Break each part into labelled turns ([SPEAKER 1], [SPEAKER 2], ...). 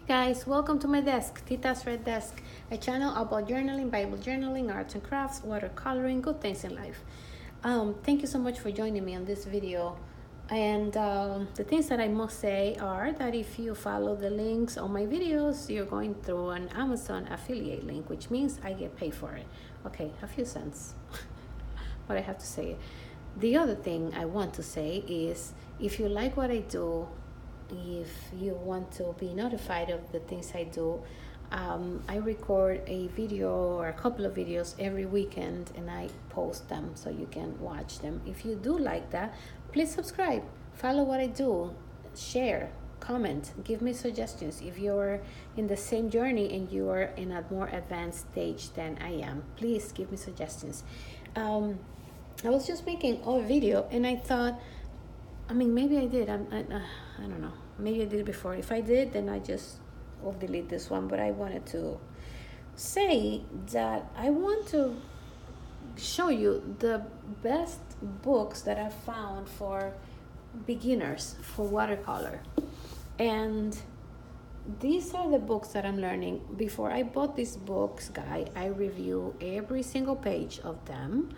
[SPEAKER 1] Guys, welcome to my desk, Tita's Red Desk, a channel about journaling, Bible journaling, arts and crafts, watercoloring, good things in life. Thank you so much for joining me on this video. And the things that I must say are that if you follow the links on my videos, you're going through an Amazon affiliate link, which means I get paid for it. Okay, a few cents, but I have to say it. The other thing I want to say is if you like what I do, if you want to be notified of the things I do, I record a video or a couple of videos every weekend and I post them so you can watch them. If you do like that, please subscribe, follow what I do, share, comment, give me suggestions. If you're in the same journey and you are in a more advanced stage than I am, please give me suggestions. I was just making a video and I thought, maybe I did. I don't know. Maybe I did it before. If I did, then I just will delete this one. But I wanted to say that I want to show you the best books that I've found for beginners for watercolor. And these are the books that I'm learning. Before I bought these books, I review every single page of them.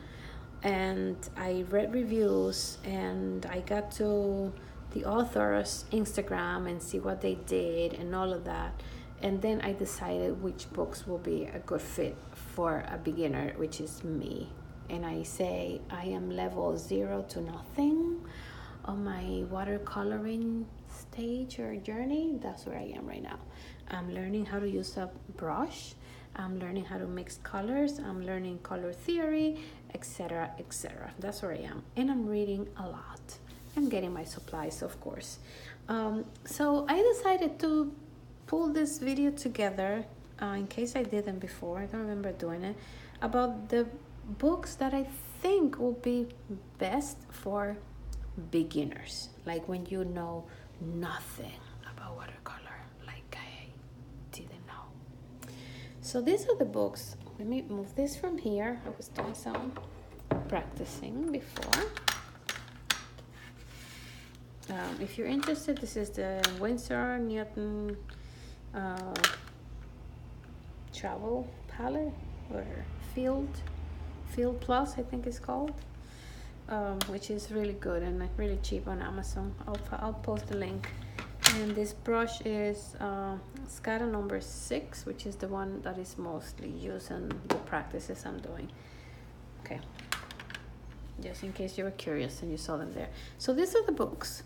[SPEAKER 1] And I read reviews and I got to the author's Instagram and see what they did and all of that. And then I decided which books will be a good fit for a beginner, which is me. And I say I am level 0 to nothing on my watercoloring stage or journey. That's where I am right now. I'm learning how to use a brush. I'm learning how to mix colors. I'm learning color theory, etc., etc. That's where I am. And I'm reading a lot. I'm getting my supplies, of course. So I decided to pull this video together, in case I didn't before. I don't remember doing it, about the books that I think will be best for beginners. Like when you know nothing about watercolor, like I didn't know. So these are the books. Let me move this from here. I was doing some practicing before. If you're interested, this is the Winsor Newton travel palette or Field Plus, I think it's called, which is really good and really cheap on Amazon. I'll post the link. And this brush is Scala number 6, which is the one that is mostly used in the practices I'm doing. Okay, just in case you were curious and you saw them there. So these are the books.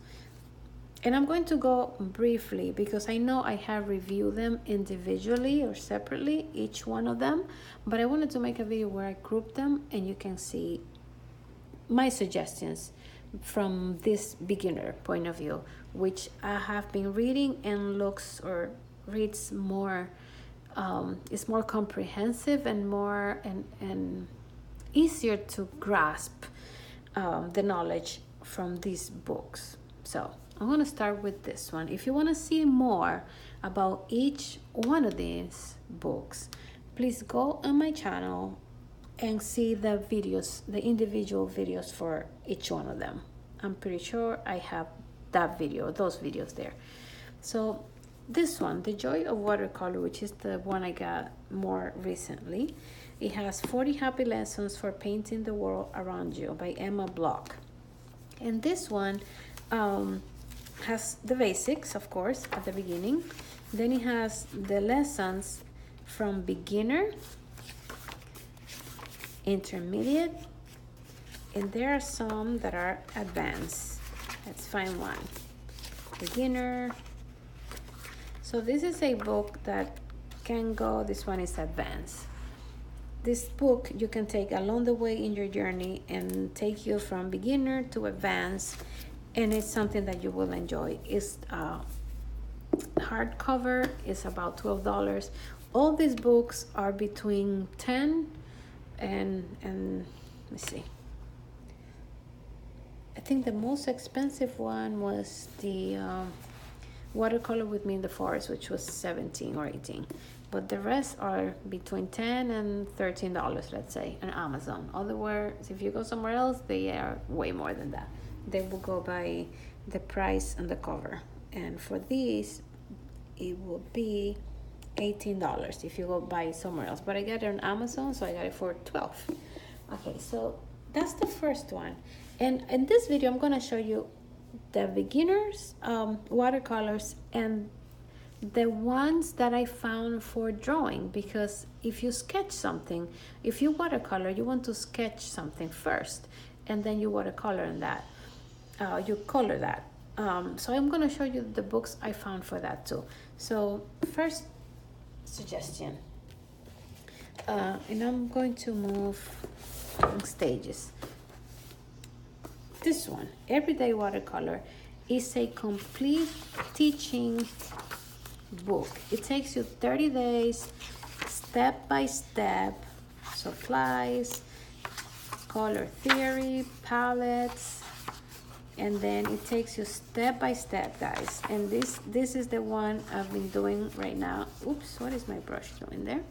[SPEAKER 1] And I'm going to go briefly because I know I have reviewed them individually or separately, each one of them. But I wanted to make a video where I group them and you can see my suggestions from this beginner point of view, which I have been reading and reads more, is more comprehensive and more and easier to grasp the knowledge from these books. So I'm going to start with this one. If you want to see more about each one of these books, please go on my channel and see the videos, the individual videos for each one of them. I'm pretty sure I have those videos there. So this one, The Joy of Watercolor, which is the one I got more recently. It has 40 Happy Lessons for Painting the World Around You by Emma Block. And this one has the basics, of course, at the beginning. Then it has the lessons from beginner, intermediate, and there are some that are advanced. Let's find one. Beginner. So this is a book that can go, this one is advanced. This book you can take along the way in your journey and take you from beginner to advanced, and it's something that you will enjoy. It's hardcover, is about $12. All these books are between 10 and let's see. I think the most expensive one was the Watercolor with Me in the Forest, which was 17 or 18. But the rest are between $10 and $13, let's say, on Amazon. Otherwise, if you go somewhere else, they are way more than that. They will go by the price on the cover. And for these, it will be $18 if you go buy it somewhere else, but I got it on Amazon, so I got it for 12. Okay, so that's the first one, and in this video I'm going to show you the beginners watercolors and the ones that I found for drawing, because if you sketch something, if you watercolor, you want to sketch something first and then you watercolor in that, you color that. So I'm going to show you the books I found for that too. So first suggestion, and I'm going to move in stages. This one, Everyday Watercolor, is a complete teaching book. It takes you 30 days, step by step, supplies, color theory, palettes, and then it takes you step by step, guys. And this is the one I've been doing right now. Oops, what is my brush doing there?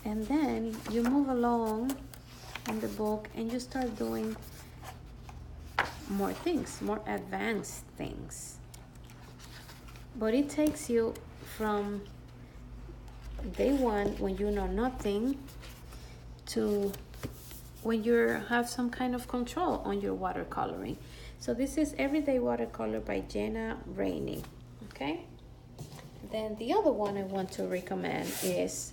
[SPEAKER 1] And then you move along in the book and you start doing more things, more advanced things. But it takes you from day one, when you know nothing, to when you have some kind of control on your watercoloring. So this is Everyday Watercolor by Jenna Rainey, okay? Then the other one I want to recommend is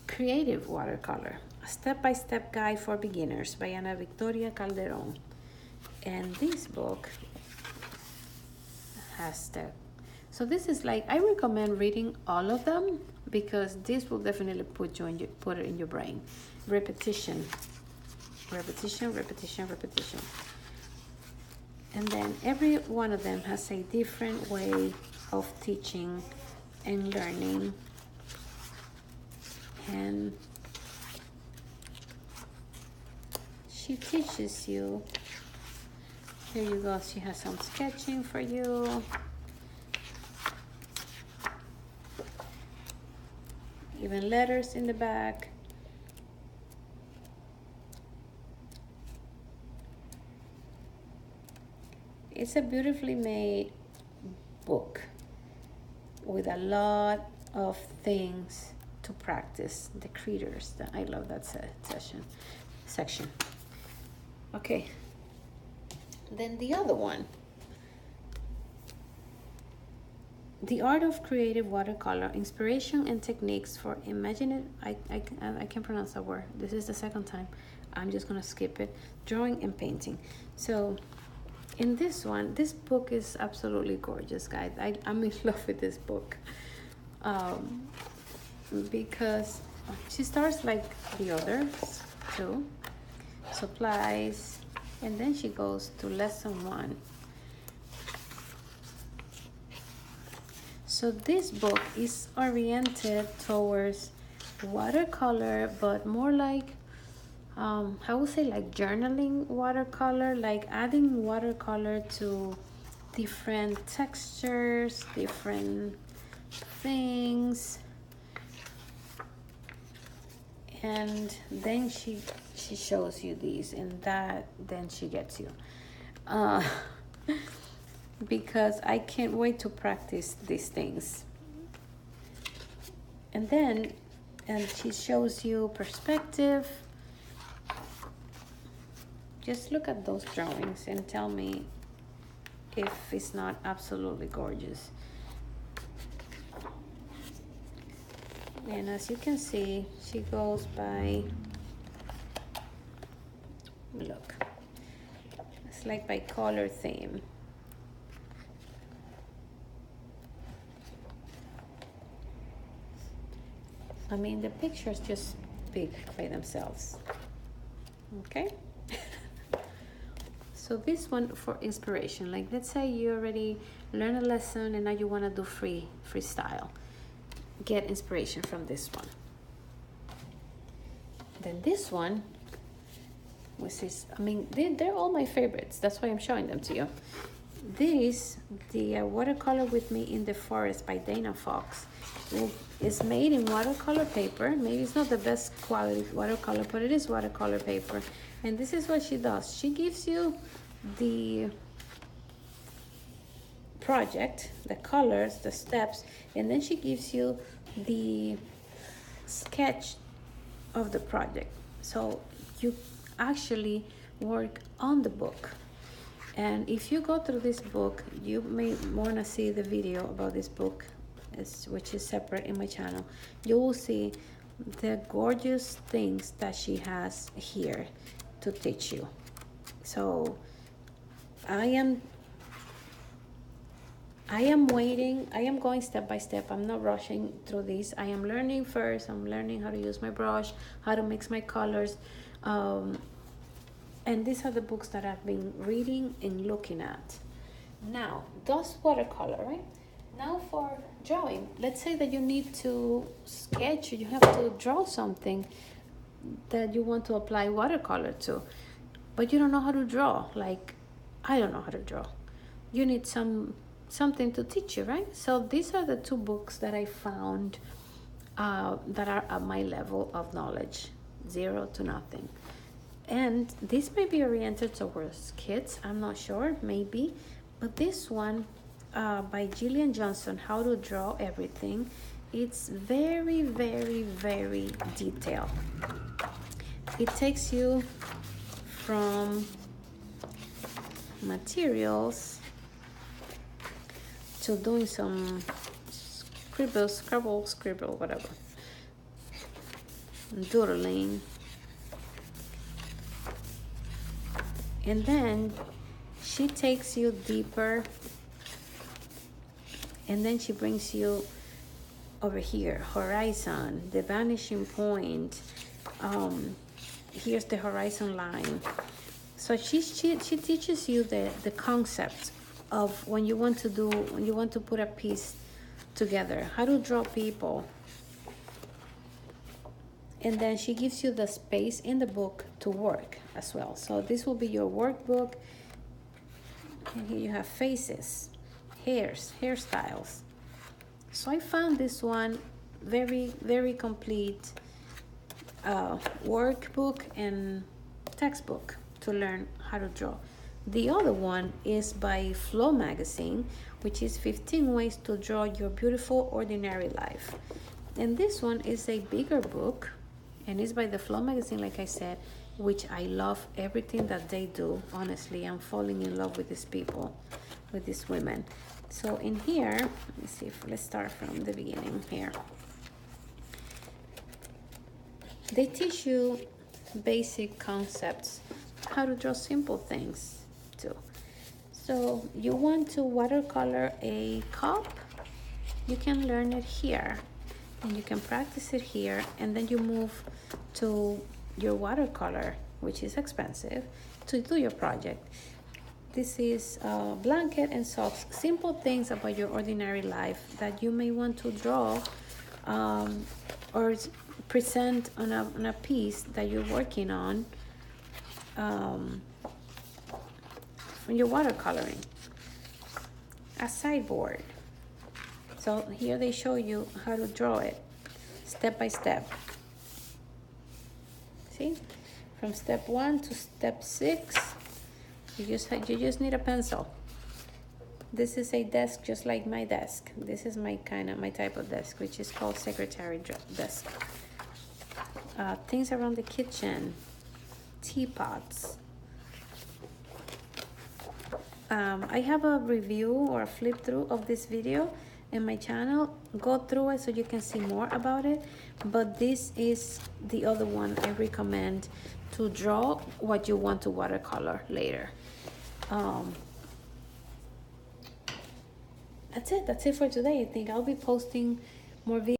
[SPEAKER 1] Creative Watercolor, a step-by-step guide for beginners by Ana Victoria Calderon. And this book has the, so this is like, I recommend reading all of them because this will definitely put it in your brain. Repetition, repetition, repetition, repetition. And then every one of them has a different way of teaching and learning. And she teaches you, here you go, she has some sketching for you. Even letters in the back. It's a beautifully made book with a lot of things to practice, the creators. I love that section. Okay, then the other one, The Art of Creative Watercolor, Inspiration and Techniques for Imaginative, I can't pronounce that word. This is the second time. I'm just gonna skip it. Drawing and painting. So in this one, this book is absolutely gorgeous, guys. I'm in love with this book. Because she starts like the others too, supplies, and then she goes to lesson 1. So this book is oriented towards watercolor, but more like I would say like journaling watercolor, like adding watercolor to different textures, different things. And then she shows you these, and that then she gets you, because I can't wait to practice these things. And she shows you perspective. Just look at those drawings and tell me if it's not absolutely gorgeous. And as you can see, she goes by, look, it's like by color theme. I mean, the pictures just speak by themselves. Okay? So this one for inspiration, like let's say you already learned a lesson and now you want to do freestyle. Get inspiration from this one. Then this one, which is, I mean, they're all my favorites. That's why I'm showing them to you. This, the Watercolor with Me in the Forest by Dana Fox. is made in watercolor paper. Maybe it's not the best quality watercolor, but it is watercolor paper. And this is what she does. She gives you the project, the colors, the steps, and then she gives you the sketch of the project. So you actually work on the book. And if you go through this book, you may want to see the video about this book, which is separate in my channel. You will see the gorgeous things that she has here to teach you. So I am waiting. I am going step by step. I'm not rushing through this. I am learning first. I'm learning how to use my brush, how to mix my colors. And these are the books that I've been reading and looking at. Now, that's watercolor, right? Now for drawing. Let's say that you need to sketch, you have to draw something that you want to apply watercolor to, but you don't know how to draw. Like, I don't know how to draw. You need something to teach you, right? So these are the two books that I found that are at my level of knowledge, 0 to nothing. And this may be oriented towards kids, I'm not sure, maybe. But this one by Gillian Johnson, How to Draw Everything, it's very, very, very detailed. It takes you from materials to doing some scribble, whatever, doodling. And then she takes you deeper, and then she brings you over here, horizon, the vanishing point. Here's the horizon line. So she teaches you the concept of when you want to put a piece together, how to draw people. And then she gives you the space in the book to work as well. So this will be your workbook. And here you have faces, hairstyles. So I found this one very, very complete workbook and textbook to learn how to draw. The other one is by Flow Magazine, which is 15 Ways to Draw Your Beautiful Ordinary Life. And this one is a bigger book, and it's by the Flow Magazine, like I said, which I love everything that they do. Honestly, I'm falling in love with these people, with these women. So in here, let me see, let's start from the beginning here. They teach you basic concepts, how to draw simple things too. So you want to watercolor a cup, you can learn it here. And you can practice it here, and then you move to your watercolor, which is expensive, to do your project. This is blanket and socks, simple things about your ordinary life that you may want to draw or present on a piece that you're working on when you're watercoloring. A sideboard. So here they show you how to draw it step by step. See, from step 1 to step 6, you just need a pencil. This is a desk just like my desk. This is my type of desk, which is called secretary desk. Things around the kitchen, teapots. I have a review or a flip through of this video in my channel. Go through it so you can see more about it, but this is the other one I recommend to draw what you want to watercolor later. That's it for today. I think I'll be posting more videos.